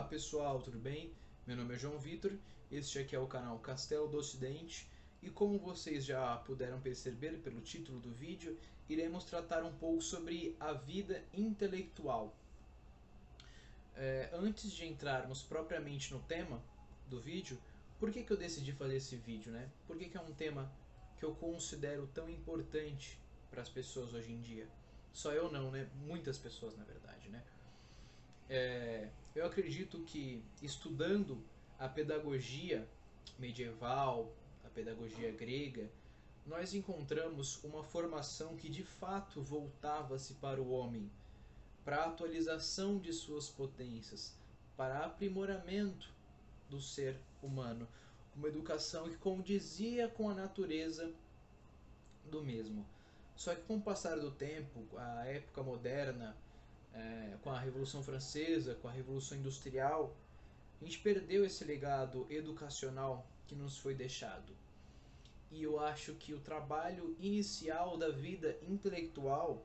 Olá pessoal, tudo bem? Meu nome é João Vitor, este aqui é o canal Castelo do Ocidente e como vocês já puderam perceber pelo título do vídeo, iremos tratar um pouco sobre a vida intelectual. Antes de entrarmos propriamente no tema do vídeo, por que eu decidi fazer esse vídeo, né? Por que é um tema que eu considero tão importante para as pessoas hoje em dia? Só eu não, né? Muitas pessoas na verdade, né? Eu acredito que estudando a pedagogia medieval, a pedagogia grega, nós encontramos uma formação que de fato voltava-se para o homem, para a atualização de suas potências, para aprimoramento do ser humano, uma educação que condizia com a natureza do mesmo. Só que com o passar do tempo, a época moderna, com a Revolução Francesa, com a Revolução Industrial, a gente perdeu esse legado educacional que nos foi deixado. E eu acho que o trabalho inicial da vida intelectual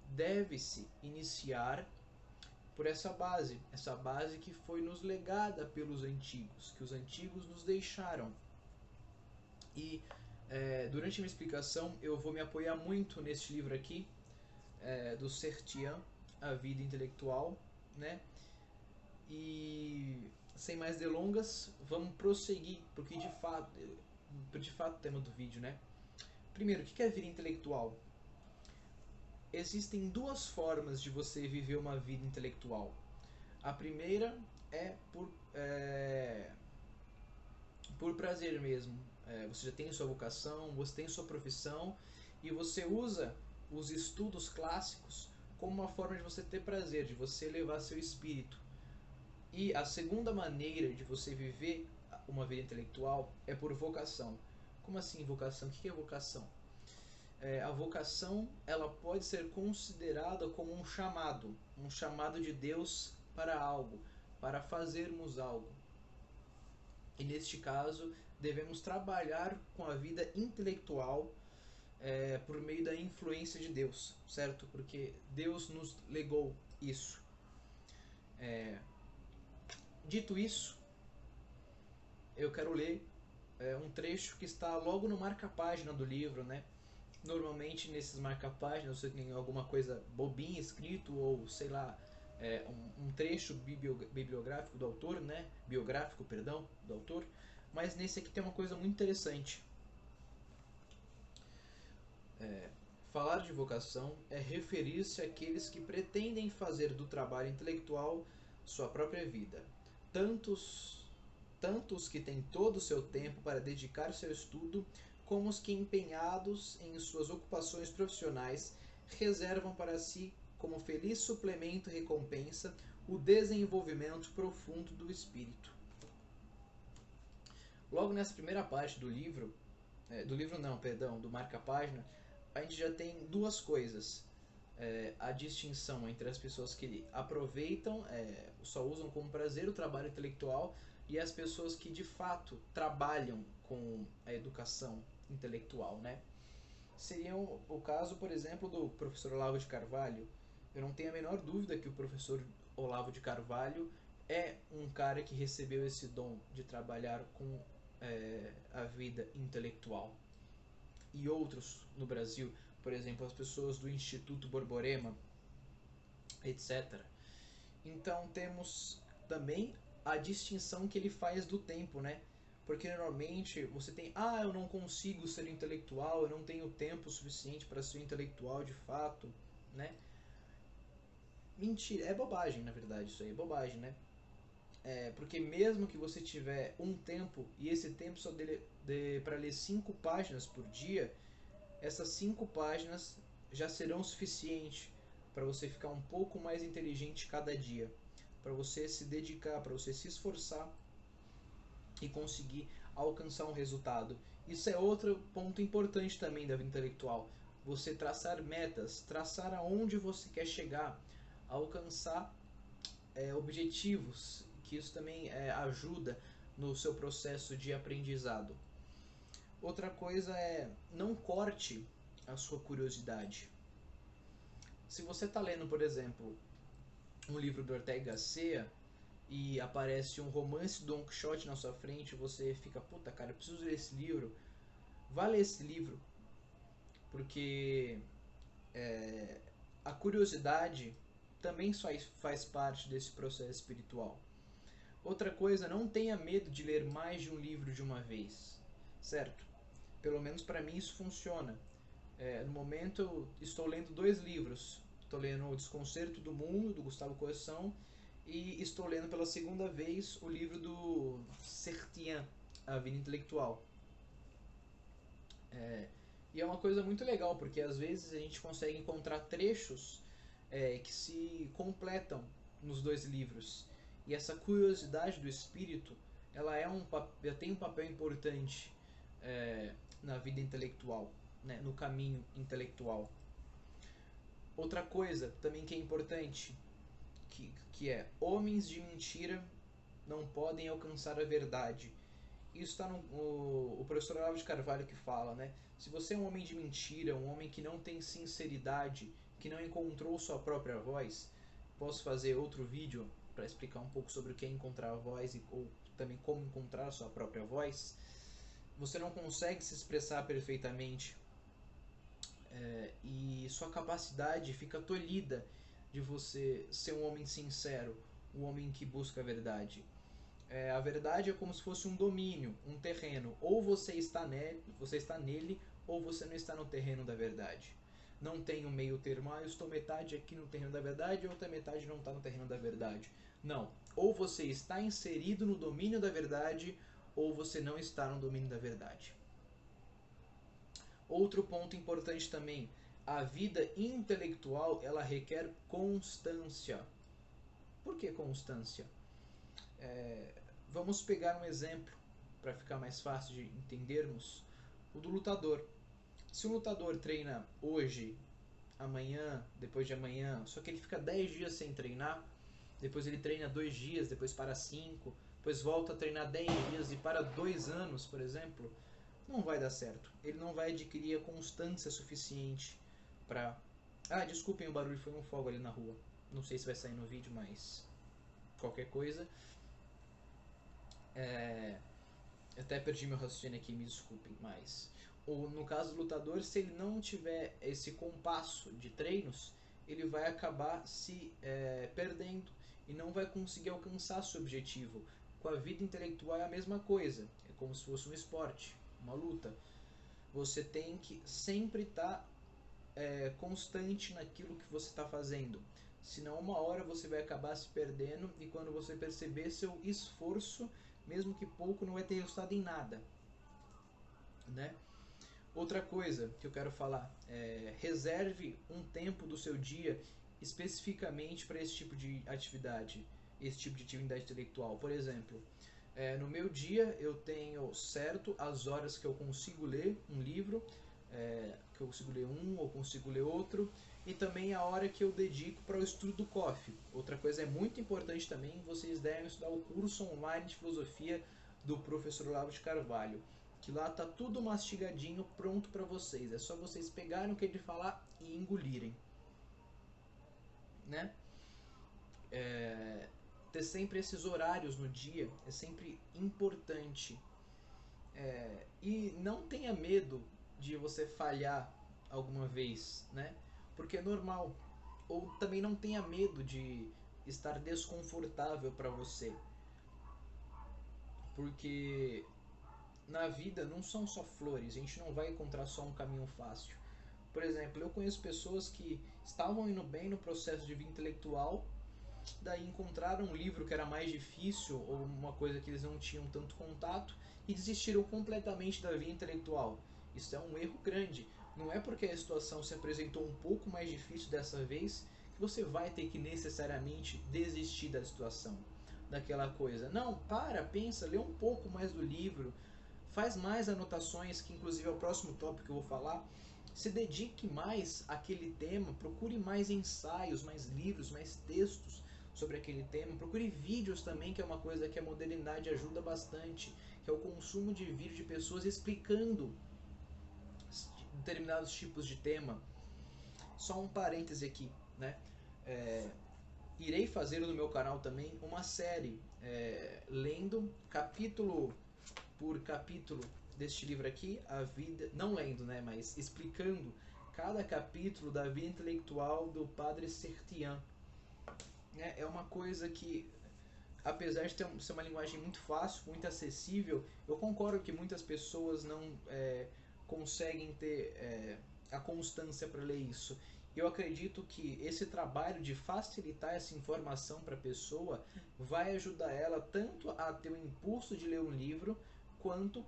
deve-se iniciar por essa base que foi nos legada pelos antigos, que os antigos nos deixaram. E durante a minha explicação eu vou me apoiar muito nesse livro aqui, do Sertian, A Vida Intelectual, né? E sem mais delongas, vamos prosseguir, porque de fato o tema do vídeo, né? Primeiro, o que é vida intelectual? Existem duas formas de você viver uma vida intelectual. A primeira é por prazer mesmo. Você já tem sua vocação, você tem sua profissão e você usa os estudos clássicos como uma forma de você ter prazer, de você elevar seu espírito. E a segunda maneira de você viver uma vida intelectual é por vocação. Como assim vocação? O que é vocação? A vocação ela pode ser considerada como um chamado de Deus para algo, para fazermos algo. E neste caso devemos trabalhar com a vida intelectual por meio da influência de Deus, certo? Porque Deus nos legou isso. Dito isso, eu quero ler um trecho que está logo no marca-página do livro, né? Normalmente nesses marca-páginas você tem alguma coisa bobinha escrito ou sei lá, um trecho bibliográfico do autor, né? Biográfico, perdão, do autor. Mas nesse aqui tem uma coisa muito interessante. Falar de vocação é referir-se àqueles que pretendem fazer do trabalho intelectual sua própria vida. Tantos os que têm todo o seu tempo para dedicar-se ao estudo, como os que, empenhados em suas ocupações profissionais, reservam para si, como feliz suplemento e recompensa, o desenvolvimento profundo do espírito. Logo nessa primeira parte do livro, do marca-página, a gente já tem duas coisas. A distinção entre as pessoas que aproveitam, só usam como prazer o trabalho intelectual e as pessoas que de fato trabalham com a educação intelectual, né? Seria o caso, por exemplo, do professor Olavo de Carvalho. Eu não tenho a menor dúvida que o professor Olavo de Carvalho é um cara que recebeu esse dom de trabalhar com a vida intelectual. E outros no Brasil, por exemplo, as pessoas do Instituto Borborema, etc. Então temos também a distinção que ele faz do tempo, né? Porque normalmente você tem, eu não consigo ser intelectual, eu não tenho tempo suficiente para ser intelectual de fato, né? Mentira, é bobagem na verdade, isso aí é bobagem, né? Porque mesmo que você tiver um tempo e esse tempo só dê para ler 5 páginas por dia, essas 5 páginas já serão suficientes para você ficar um pouco mais inteligente cada dia, para você se dedicar, para você se esforçar e conseguir alcançar um resultado. Isso é outro ponto importante também da vida intelectual. Você traçar metas, traçar aonde você quer chegar, alcançar objetivos, que isso também ajuda no seu processo de aprendizado. Outra coisa é, não corte a sua curiosidade. Se você está lendo, por exemplo, um livro do Ortega y Gasset, e aparece um romance do Don Quixote na sua frente, você fica, puta cara, eu preciso ler esse livro, vá ler esse livro, porque a curiosidade também faz parte desse processo espiritual. Outra coisa, não tenha medo de ler mais de um livro de uma vez, certo? Pelo menos para mim isso funciona. No momento eu estou lendo 2 livros. Estou lendo O Desconcerto do Mundo, do Gustavo Coessão, e estou lendo pela segunda vez o livro do Sertien, A Vida Intelectual. E é uma coisa muito legal, porque às vezes a gente consegue encontrar trechos que se completam nos 2 livros. E essa curiosidade do espírito, ela tem um papel importante na vida intelectual, né, no caminho intelectual. Outra coisa também que é importante, que é: homens de mentira não podem alcançar a verdade. Isso está o professor Olavo de Carvalho que fala, né? Se você é um homem de mentira, um homem que não tem sinceridade, que não encontrou sua própria voz, posso fazer outro vídeo para explicar um pouco sobre o que é encontrar a voz ou também como encontrar a sua própria voz. Você não consegue se expressar perfeitamente e sua capacidade fica tolhida de você ser um homem sincero, um homem que busca a verdade. A verdade é como se fosse um domínio, um terreno. Ou você está nele, ou você não está no terreno da verdade. Não tem um meio termo, eu estou metade aqui no terreno da verdade e outra metade não está no terreno da verdade. Não. Ou você está inserido no domínio da verdade, ou você não está no domínio da verdade. Outro ponto importante também: a vida intelectual ela requer constância. Por que constância? Vamos pegar um exemplo para ficar mais fácil de entendermos: o do lutador. Se o lutador treina hoje, amanhã, depois de amanhã, só que ele fica 10 dias sem treinar, depois ele treina 2 dias, depois para 5, depois volta a treinar 10 dias e para 2 anos, por exemplo, não vai dar certo. Ele não vai adquirir a constância suficiente para... desculpem o barulho, foi um fogo ali na rua. Não sei se vai sair no vídeo, mas qualquer coisa. Até perdi meu raciocínio aqui, me desculpem, mas no caso do lutador, se ele não tiver esse compasso de treinos, ele vai acabar se perdendo e não vai conseguir alcançar seu objetivo. Com a vida intelectual é a mesma coisa, é como se fosse um esporte, uma luta. Você tem que sempre estar constante naquilo que você está fazendo, senão uma hora você vai acabar se perdendo e quando você perceber, seu esforço, mesmo que pouco, não vai ter resultado em nada, né? Outra coisa que eu quero falar reserve um tempo do seu dia especificamente para esse tipo de atividade, intelectual. Por exemplo, no meu dia eu tenho certo as horas que eu consigo ler um livro, que eu consigo ler um ou consigo ler outro, e também a hora que eu dedico para o estudo do COF. Outra coisa muito importante também, vocês devem estudar o curso online de filosofia do professor Olavo de Carvalho, que lá tá tudo mastigadinho, pronto para vocês. É só vocês pegarem o que ele falar e engolirem, né? Ter sempre esses horários no dia é sempre importante. E não tenha medo de você falhar alguma vez, né? Porque é normal. Ou também não tenha medo de estar desconfortável para você. Porque na vida não são só flores, a gente não vai encontrar só um caminho fácil. Por exemplo, eu conheço pessoas que estavam indo bem no processo de vida intelectual, daí encontraram um livro que era mais difícil ou uma coisa que eles não tinham tanto contato e desistiram completamente da vida intelectual. Isso é um erro grande. Não é porque a situação se apresentou um pouco mais difícil dessa vez que você vai ter que necessariamente desistir da situação, daquela coisa. Não, pensa, lê um pouco mais do livro, faz mais anotações, que inclusive é o próximo tópico que eu vou falar. Se dedique mais àquele tema, procure mais ensaios, mais livros, mais textos sobre aquele tema. Procure vídeos também, que é uma coisa que a modernidade ajuda bastante, que é o consumo de vídeos de pessoas explicando determinados tipos de tema. Só um parêntese aqui, né? irei fazer no meu canal também uma série lendo capítulo por capítulo deste livro aqui, a vida, não lendo, né, mas explicando cada capítulo da vida intelectual do Padre Sertian. É uma coisa que, apesar de ser uma linguagem muito fácil, muito acessível, eu concordo que muitas pessoas não conseguem ter a constância para ler isso. Eu acredito que esse trabalho de facilitar essa informação para a pessoa vai ajudar ela tanto a ter o impulso de ler um livro, quanto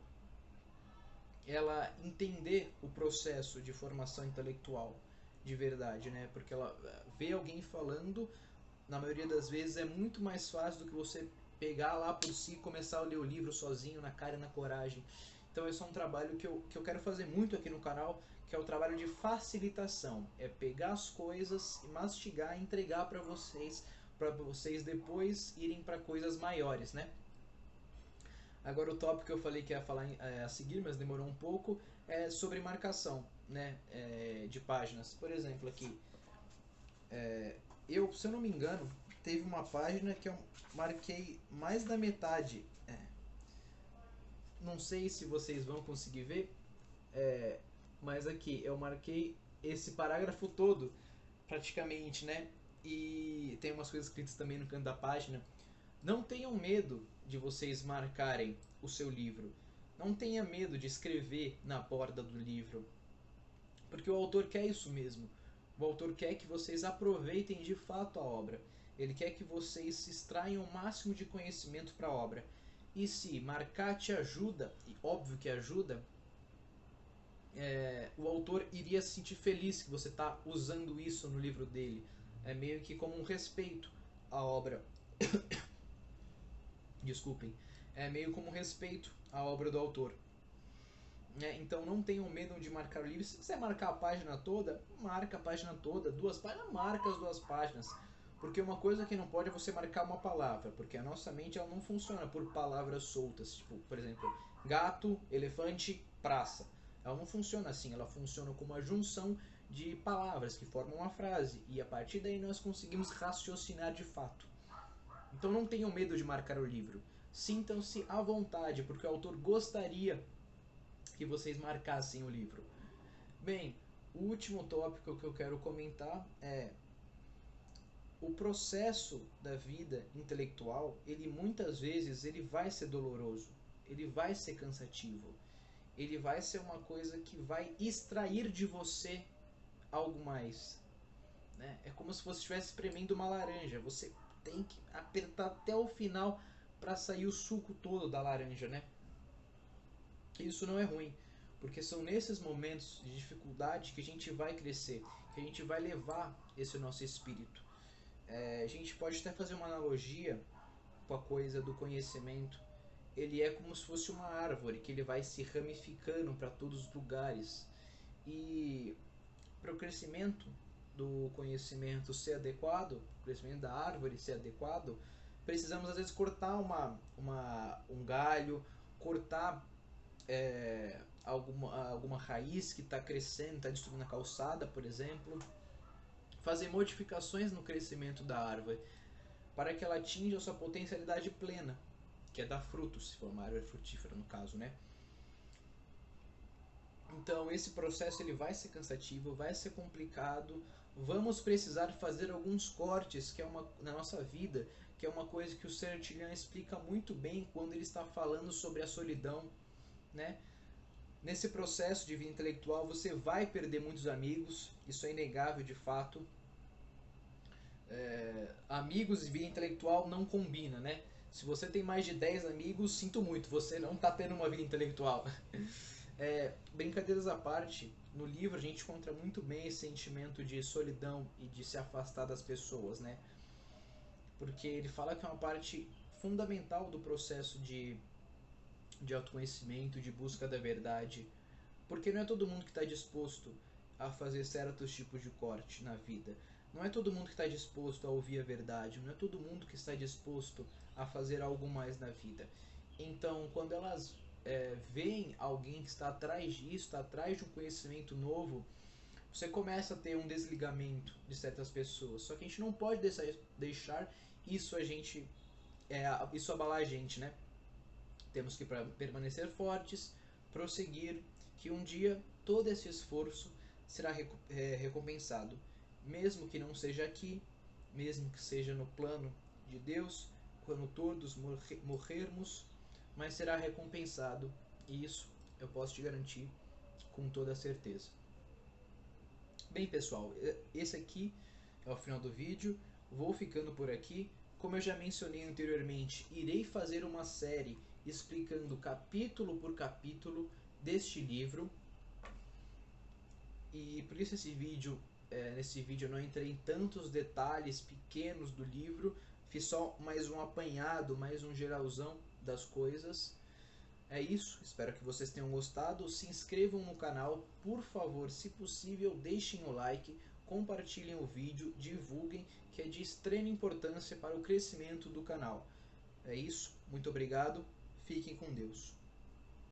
ela entender o processo de formação intelectual de verdade, né? Porque ela vê alguém falando, na maioria das vezes é muito mais fácil do que você pegar lá por si e começar a ler o livro sozinho, na cara e na coragem. Então esse é um trabalho que eu quero fazer muito aqui no canal, que é o trabalho de facilitação. É pegar as coisas, mastigar e entregar para vocês depois irem para coisas maiores, né? Agora o tópico que eu falei que ia falar a seguir, mas demorou um pouco, é sobre marcação, né, de páginas. Por exemplo, aqui, se eu não me engano, teve uma página que eu marquei mais da metade. Não sei se vocês vão conseguir ver, mas aqui eu marquei esse parágrafo todo, praticamente, né? E tem umas coisas escritas também no canto da página. Não tenham medo de vocês marcarem o seu livro. Não tenha medo de escrever na borda do livro, porque o autor quer isso mesmo. O autor quer que vocês aproveitem de fato a obra. Ele quer que vocês extraiam o máximo de conhecimento para a obra. E se marcar te ajuda, e óbvio que ajuda, o autor iria se sentir feliz que você está usando isso no livro dele. É meio que como um respeito à obra. Desculpem. É meio como um respeito à obra do autor. Então não tenham medo de marcar o livro. Se você marcar a página toda, marca a página toda. 2 páginas, marca as 2 páginas. Porque uma coisa que não pode é você marcar uma palavra, porque a nossa mente ela não funciona por palavras soltas. Tipo, por exemplo, gato, elefante, praça. Ela não funciona assim, ela funciona como uma junção de palavras que formam uma frase. E a partir daí nós conseguimos raciocinar de fato. Então não tenham medo de marcar o livro. Sintam-se à vontade, porque o autor gostaria que vocês marcassem o livro. Bem, o último tópico que eu quero comentar é o processo da vida intelectual. Ele muitas vezes ele vai ser doloroso, ele vai ser cansativo, ele vai ser uma coisa que vai extrair de você algo mais, né? É como se você estivesse espremendo uma laranja. Você tem que apertar até o final para sair o suco todo da laranja, né? Isso não é ruim, porque são nesses momentos de dificuldade que a gente vai crescer, que a gente vai levar esse nosso espírito. A gente pode até fazer uma analogia com a coisa do conhecimento. Ele é como se fosse uma árvore, que ele vai se ramificando para todos os lugares. E para o crescimento do conhecimento ser adequado, o crescimento da árvore ser adequado, precisamos às vezes cortar um galho, cortar alguma raiz que está crescendo, está destruindo a calçada, por exemplo, fazer modificações no crescimento da árvore para que ela atinja a sua potencialidade plena, que é dar frutos, se for uma árvore frutífera no caso, né? Então esse processo ele vai ser cansativo, vai ser complicado, vamos precisar fazer alguns cortes que na nossa vida, que é uma coisa que o Sertilhão explica muito bem quando ele está falando sobre a solidão, né? Nesse processo de vida intelectual você vai perder muitos amigos, isso é inegável de fato. Amigos e vida intelectual não combina, né? Se você tem mais de 10 amigos, sinto muito, você não está tendo uma vida intelectual. Brincadeiras à parte, no livro a gente encontra muito bem esse sentimento de solidão e de se afastar das pessoas, né? Porque ele fala que é uma parte fundamental do processo de autoconhecimento, de busca da verdade, porque não é todo mundo que está disposto a fazer certos tipos de corte na vida. Não é todo mundo que está disposto a ouvir a verdade, não é todo mundo que está disposto a fazer algo mais na vida. Então, quando elas veem alguém que está atrás disso, está atrás de um conhecimento novo, você começa a ter um desligamento de certas pessoas. Só que a gente não pode deixar isso isso abalar a gente, né? Temos que permanecer fortes, prosseguir, que um dia todo esse esforço será recompensado, mesmo que não seja aqui, mesmo que seja no plano de Deus, quando todos morrermos, mas será recompensado, e isso eu posso te garantir com toda certeza. Bem, pessoal, esse aqui é o final do vídeo. Vou ficando por aqui. Como eu já mencionei anteriormente, irei fazer uma série explicando capítulo por capítulo deste livro. E por isso nesse vídeo eu não entrei em tantos detalhes pequenos do livro. Fiz só mais um apanhado, mais um geralzão das coisas. É isso, espero que vocês tenham gostado. Se inscrevam no canal, por favor, se possível, deixem o like, compartilhem o vídeo, divulguem, que é de extrema importância para o crescimento do canal. É isso, muito obrigado, fiquem com Deus.